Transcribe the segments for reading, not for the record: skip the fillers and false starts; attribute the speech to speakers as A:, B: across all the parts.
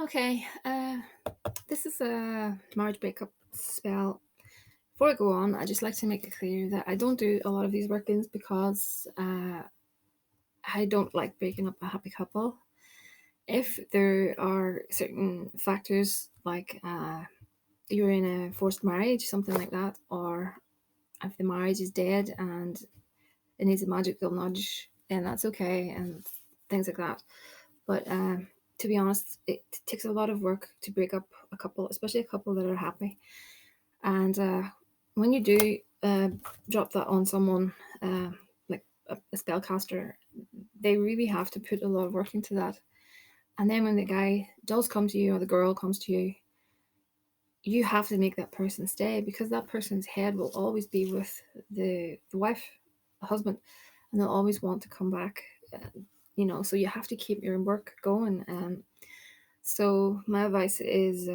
A: Okay, this is a marriage breakup spell. Before I go on, I just like to make it clear that I don't do a lot of these work-ins because I don't like breaking up a happy couple. If there are certain factors like you're in a forced marriage, something like that, or if the marriage is dead and it needs a magical nudge, then that's okay, and things like that. But to be honest, it takes a lot of work to break up a couple, especially a couple that are happy. And when you do drop that on someone, like a spellcaster, they really have to put a lot of work into that. And then when the guy does come to you or the girl comes to you, you have to make that person stay because that person's head will always be with the wife, the husband, and they'll always want to come back. So you have to keep your work going. So my advice is,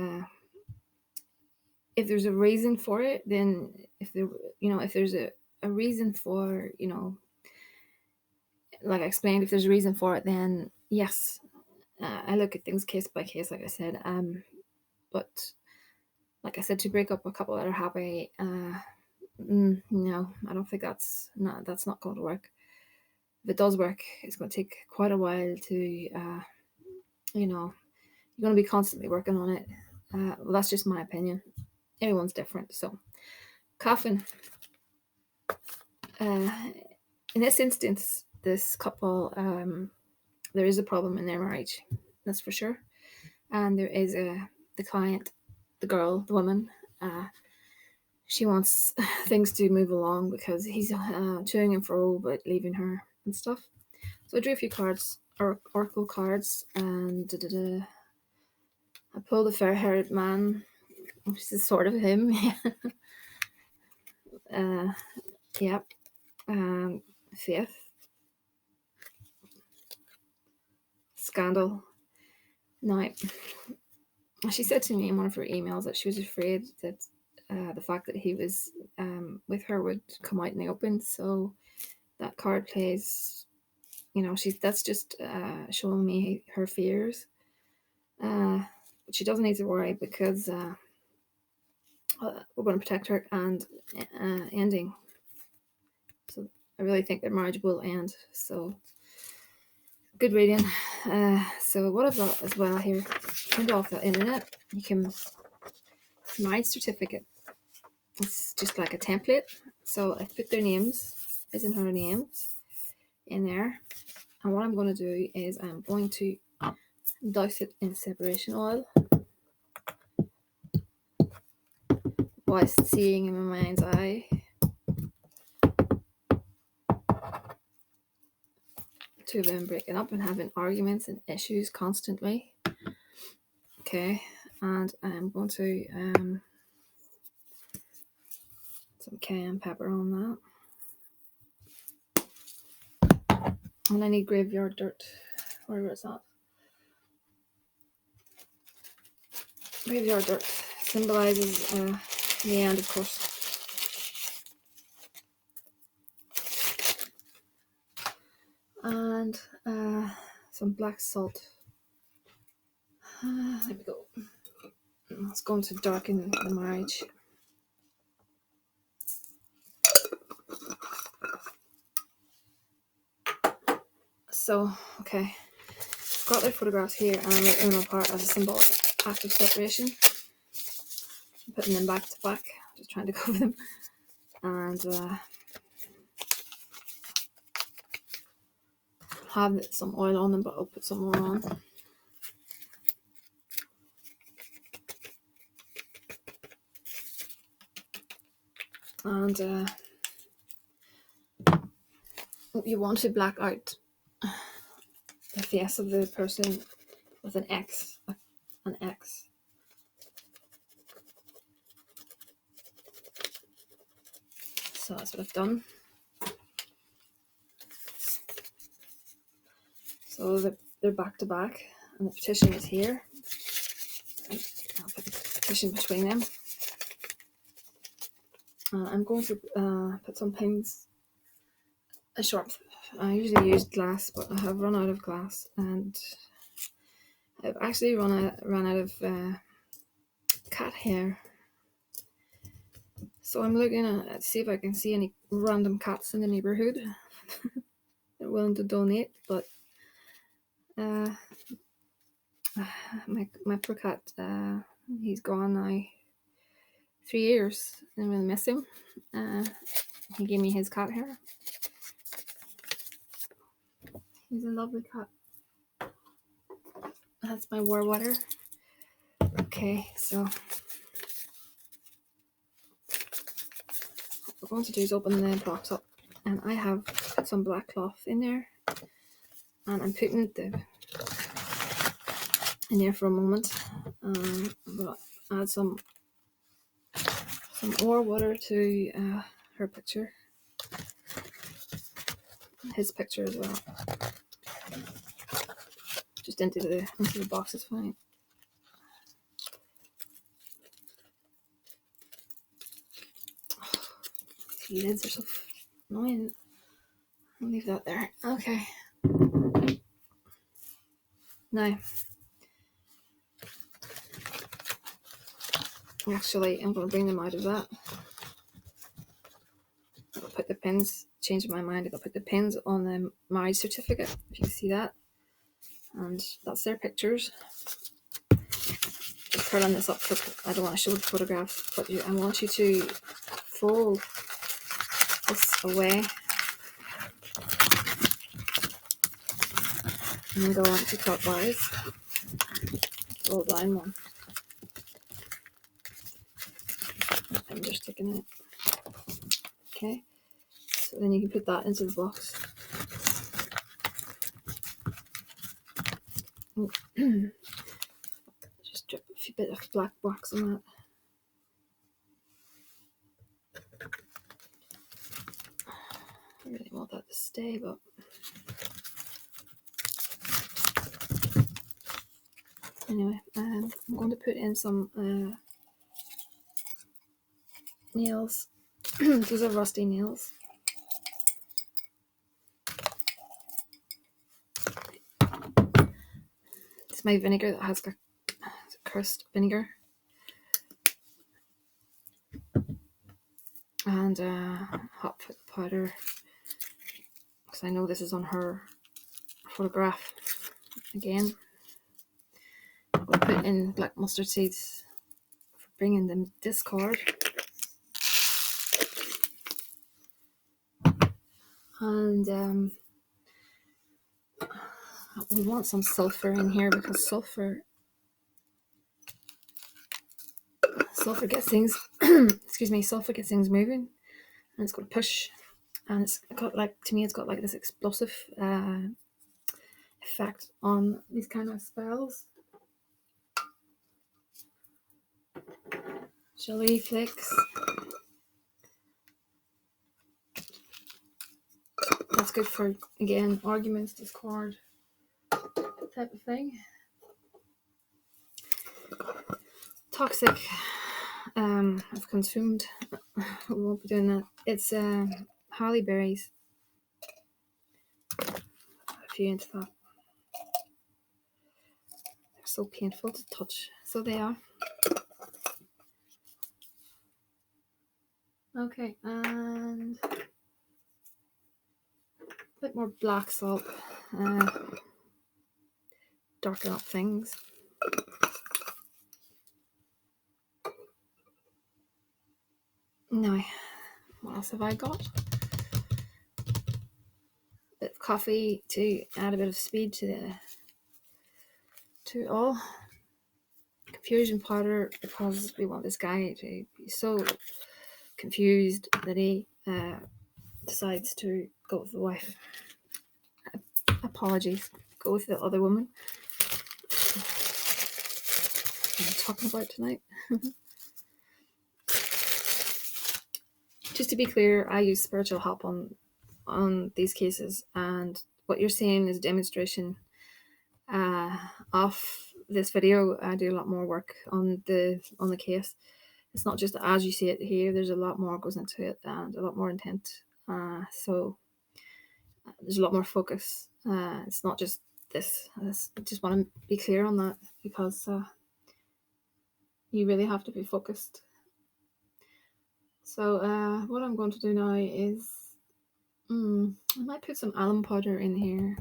A: if there's a reason for it, then if there's a reason for, like I explained, if there's a reason for it, then yes, I look at things case by case, like I said. But like I said, to break up a couple that are happy, no, I don't think that's not going to work. If it does work, it's going to take quite a while to, you're going to be constantly working on it. Well, that's just my opinion. Everyone's different. So, coffin. Uh, in this instance, this couple, there is a problem in their marriage. That's for sure. And there is the client, the girl, the woman. She wants things to move along because he's chewing and fro but leaving her and stuff. So I drew a few cards, oracle cards, and I pulled a fair-haired man, which is sort of him. uh, yep. Faith, scandal. Now, she said to me in one of her emails that she was afraid that the fact that he was with her would come out in the open. So that card plays, that's just showing me her fears. But she doesn't need to worry because we're going to protect her and ending. So I really think their marriage will end. So good reading. So what I've got as well here, print off the internet. You can marriage certificate. It's just like a template. So I put their names, his and her names, in there. And what I'm going to do is I'm going to douse it in separation oil whilst seeing in my mind's eye two of them breaking up and having arguments and issues constantly. Okay, and I'm going to some cayenne pepper on that. And I need graveyard dirt. Where is that? Graveyard dirt symbolizes the end, of course. And some black salt. There we go. It's going to darken the marriage. So, okay. I've got their photographs here and I'm ripping them apart as a symbolic act of separation. I'm putting them back to back, just trying to cover them. And have some oil on them, but I'll put some more on. And you want to black out the face of the person with an X. An X. So that's what I've done. So they're back to back, and the petition is here. I'll put the petition between them. I'm going to put some pins. I usually use glass, but I have run out of glass, and I've actually ran out of cat hair, so I'm looking at see if I can see any random cats in the neighborhood that are willing to donate. But uh, my poor cat, he's gone now 3 years. I'm gonna miss him. He gave me his cat hair. He's a lovely cat. That's my war water. Okay, so what we're going to do is open the box up, and I have put some black cloth in there, and I'm putting the in there for a moment. I'm gonna add some war water to her picture, his picture as well. Just into the box is fine. These lids are so annoying. I'll leave that there. Okay. Now, actually, I'm going to bring them out of that. I'll put the pins, changing my mind, I'll put the pins on the marriage certificate, if you can see that. And that's their pictures. Just curling this up, I don't want to show the photographs, but I want you to fold this away and then go anti-clockwise. Roll down one. I'm just sticking it. Okay, so then you can put that into the box. Just drip a bit of black wax on that. I really want that to stay, but anyway, I'm going to put in some nails. These are rusty nails. It's my vinegar that has got cursed vinegar. And hot foot powder, because I know this is on her photograph again. We'll put in black mustard seeds for bringing them discord. And we want some sulfur in here, because sulfur gets things excuse me, sulfur gets things moving, and it's got to push, and it's got, like, to me, it's got like this explosive effect on these kind of spells. Chili flakes. That's good for, again, arguments, discord, type of thing. Toxic. I've consumed. We won't be doing that. It's holly berries. A few into that. They're so painful to touch. So they are. Okay, and a bit more black salt. Darken up things. Now, what else have I got? A bit of coffee to add a bit of speed to it all. Confusion powder, because we want this guy to be so confused that he decides to go with the wife. Apologies, go with the other woman I'm talking about tonight. Just to be clear, I use spiritual help on these cases, and what you're seeing is a demonstration of this video. I do a lot more work on the case. It's not just as you see it here. There's a lot more goes into it, and a lot more intent. So there's a lot more focus. It's not just this. I just want to be clear on that, because you really have to be focused. So what I'm going to do now is I might put some alum powder in here,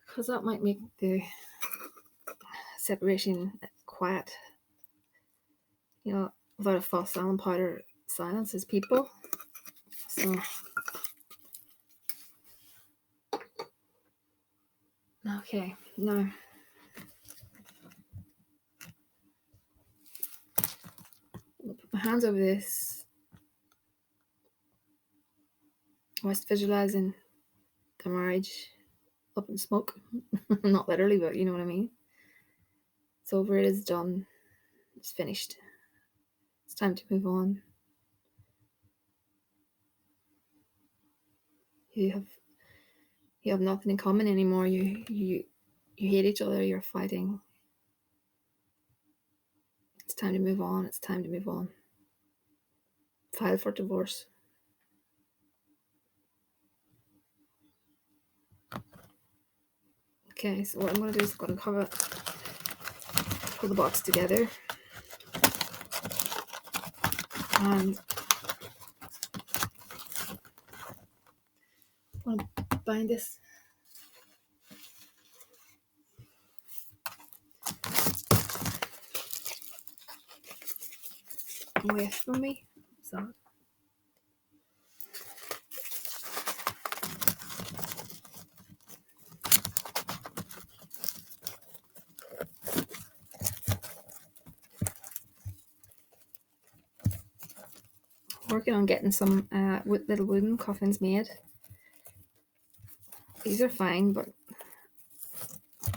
A: because that might make the separation quiet. Without a fuss, alum powder silences people. So okay, now I'll put my hands over this, whilst visualizing the marriage up in smoke. Not literally, but you know what I mean. It's over, it is done, it's finished. It's time to move on. You have nothing in common anymore. You hate each other, you're fighting. It's time to move on. It's time to move on. File for divorce. Okay, so what I'm going to do is I'm going to pull the box together, and I'm going to bind this away from me. So working on getting some little wooden coffins made. These are fine, but I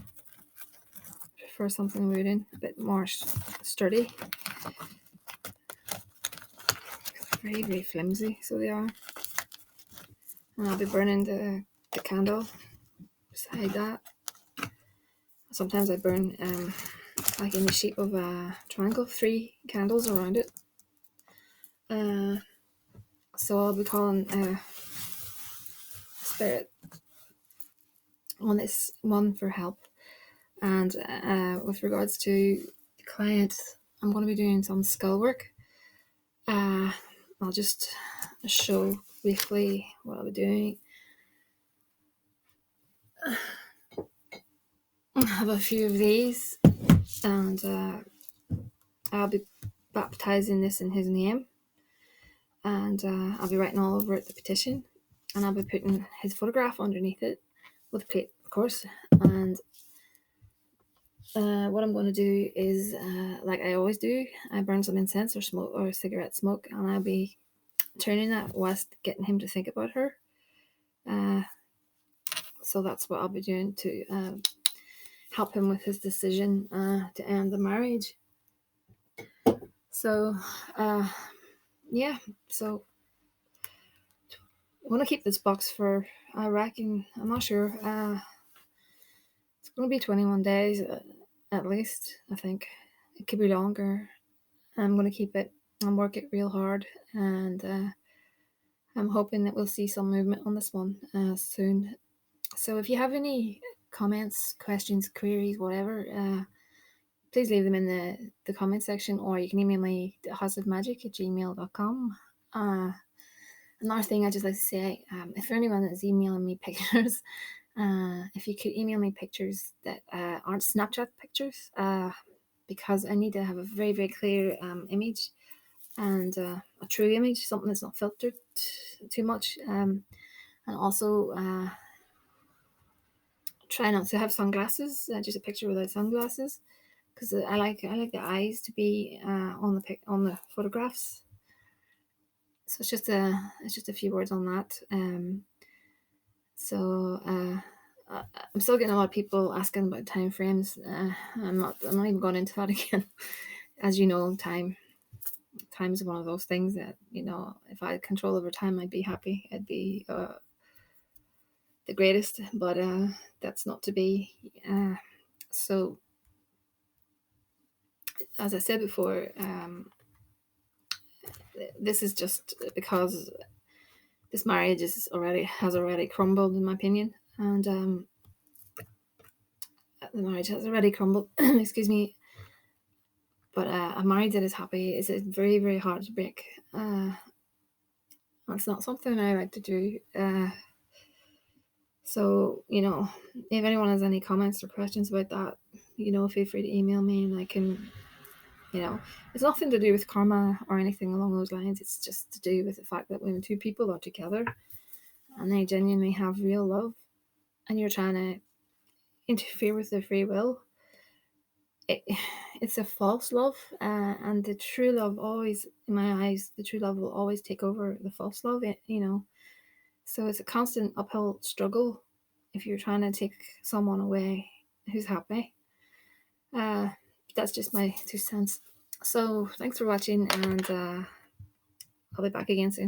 A: prefer something wooden, a bit more sturdy. Very, very flimsy, so they are. And I'll be burning the candle beside that. Sometimes I burn like in the shape of a triangle, 3 candles around it. So I'll be calling spirit on this one for help. And with regards to the client, I'm going to be doing some skull work. I'll just show briefly what I'll be doing. I have a few of these, and I'll be baptizing this in his name, and I'll be writing all over it the petition, and I'll be putting his photograph underneath it with a plate, of course. And what I'm going to do is, like I always do, I burn some incense or smoke or cigarette smoke, and I'll be turning that whilst getting him to think about her. So that's what I'll be doing to help him with his decision to end the marriage. So yeah, so I want to keep this box for, I reckon, I'm not sure, it's going to be 21 days at least. I think it could be longer. I'm going to keep it and work it real hard, and I'm hoping that we'll see some movement on this one soon. So if you have any comments, questions, queries, whatever, please leave them in the comment section, or you can email me at thehouseofmagick@gmail.com. Another thing I'd just like to say, if anyone is emailing me pictures, if you could email me pictures that aren't Snapchat pictures, because I need to have a very, very clear image, and a true image, something that's not filtered too much, and also try not to have sunglasses, just a picture without sunglasses, because I like the eyes to be on the photographs. So it's just a few words on that. So I'm still getting a lot of people asking about time frames. I'm not even going into that again. As you know, time is one of those things that, if I had control over time, I'd be happy. I'd be the greatest, but that's not to be. So as I said before, this is just because this marriage has already crumbled, in my opinion, and the marriage has already crumbled. Excuse me. But a marriage that is happy is very, very hard to break. That's not something I like to do. So, if anyone has any comments or questions about that, feel free to email me and I can, it's nothing to do with karma or anything along those lines. It's just to do with the fact that when two people are together and they genuinely have real love and you're trying to interfere with their free will, it's a false love, and the true love always, in my eyes, the true love will always take over the false love. So it's a constant uphill struggle if you're trying to take someone away who's happy. That's just my 2 cents. So thanks for watching, and I'll be back again soon.